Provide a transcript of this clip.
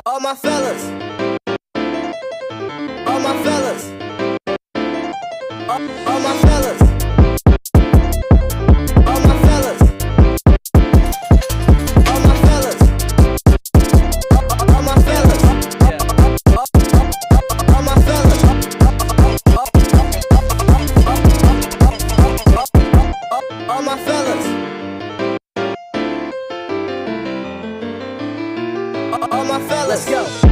All my fellas, all my fellas, all my fellas, all my fellas, all my fellas, all my fellas, all my fellas, all my fellas, all my fellas, let's go.